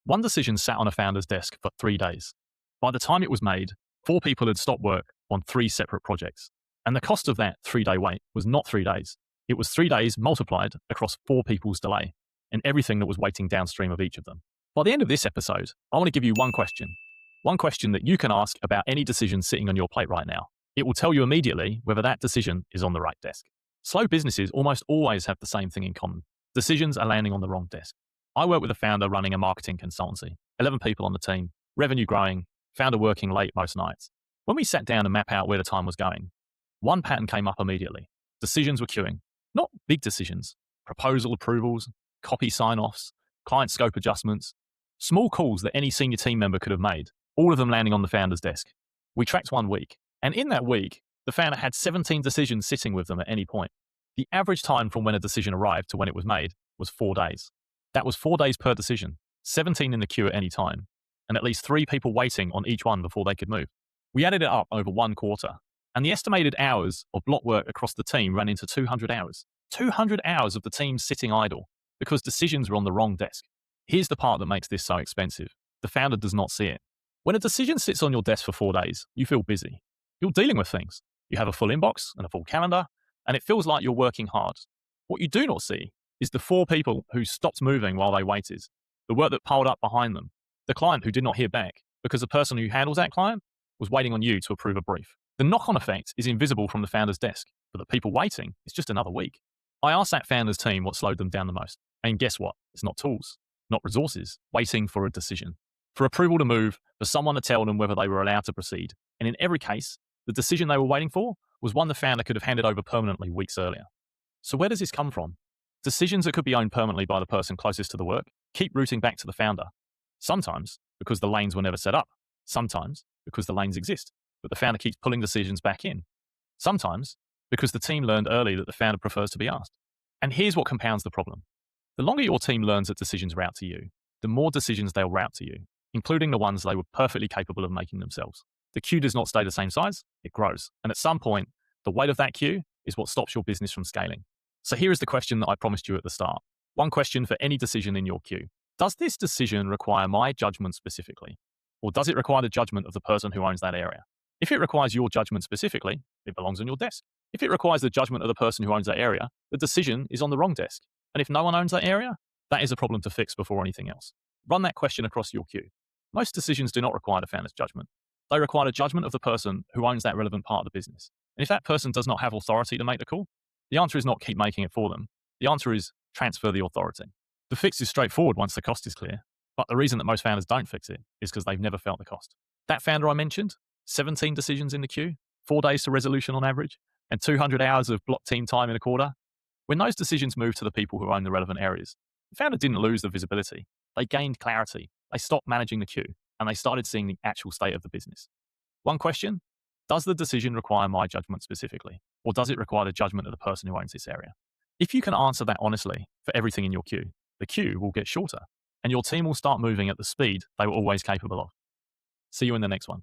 One decision sat on a founder's desk for 3 days. By the time it was made, 4 people had stopped work on 3 separate projects. And the cost of that 3-day wait was not 3 days. It was 3 days multiplied across 4 people's delay and everything that was waiting downstream of each of them. By the end of this episode, I want to give you one question that you can ask about any decision sitting on your plate right now. It will tell you immediately whether that decision is on the right desk. Slow businesses almost always have the same thing in common. Decisions are landing on the wrong desk. I work with a founder running a marketing consultancy, 11 people on the team, revenue growing, founder working late most nights. When we sat down to map out where the time was going, one pattern came up immediately. Decisions were queuing. Not big decisions, proposal approvals, copy sign-offs, client scope adjustments, small calls that any senior team member could have made, all of them landing on the founder's desk. We tracked 1 week, and in that week, the founder had 17 decisions sitting with them at any point. The average time from when a decision arrived to when it was made was 4 days. That was 4 days per decision, 17 in the queue at any time, and at least 3 people waiting on each one before they could move. We added it up over 1 quarter, and the estimated hours of block work across the team ran into 200 hours. 200 hours of the team sitting idle because decisions were on the wrong desk. Here's the part that makes this so expensive. The founder does not see it. When a decision sits on your desk for 4 days, you feel busy. You're dealing with things. You have a full inbox and a full calendar, and it feels like you're working hard. What you do not see is the 4 people who stopped moving while they waited, the work that piled up behind them, the client who did not hear back because the person who handles that client was waiting on you to approve a brief. The knock-on effect is invisible from the founder's desk, but the people waiting, it's just another week. I asked that founder's team what slowed them down the most. And guess what? It's not tools, not resources, waiting for a decision, for approval to move, for someone to tell them whether they were allowed to proceed. And in every case, the decision they were waiting for was one the founder could have handed over permanently weeks earlier. So where does this come from? Decisions that could be owned permanently by the person closest to the work keep routing back to the founder. Sometimes because the lanes were never set up. Sometimes because the lanes exist, but the founder keeps pulling decisions back in. Sometimes because the team learned early that the founder prefers to be asked. And here's what compounds the problem. The longer your team learns that decisions route to you, the more decisions they'll route to you, including the ones they were perfectly capable of making themselves. The queue does not stay the same size, it grows. And at some point, the weight of that queue is what stops your business from scaling. So here is the question that I promised you at the start. One question for any decision in your queue. Does this decision require my judgment specifically? Or does it require the judgment of the person who owns that area? If it requires your judgment specifically, it belongs on your desk. If it requires the judgment of the person who owns that area, the decision is on the wrong desk. And if no one owns that area, that is a problem to fix before anything else. Run that question across your queue. Most decisions do not require the founder's judgment. They require the judgment of the person who owns that relevant part of the business. And if that person does not have authority to make the call, the answer is not keep making it for them. The answer is transfer the authority. The fix is straightforward once the cost is clear, but the reason that most founders don't fix it is because they've never felt the cost. That founder I mentioned, 17 decisions in the queue, 4 days to resolution on average, and 200 hours of block team time in a quarter. When those decisions moved to the people who own the relevant areas, the founder didn't lose the visibility. They gained clarity. They stopped managing the queue, and they started seeing the actual state of the business. One question, does the decision require my judgment specifically, or does it require the judgment of the person who owns this area? If you can answer that honestly for everything in your queue, the queue will get shorter, and your team will start moving at the speed they were always capable of. See you in the next one.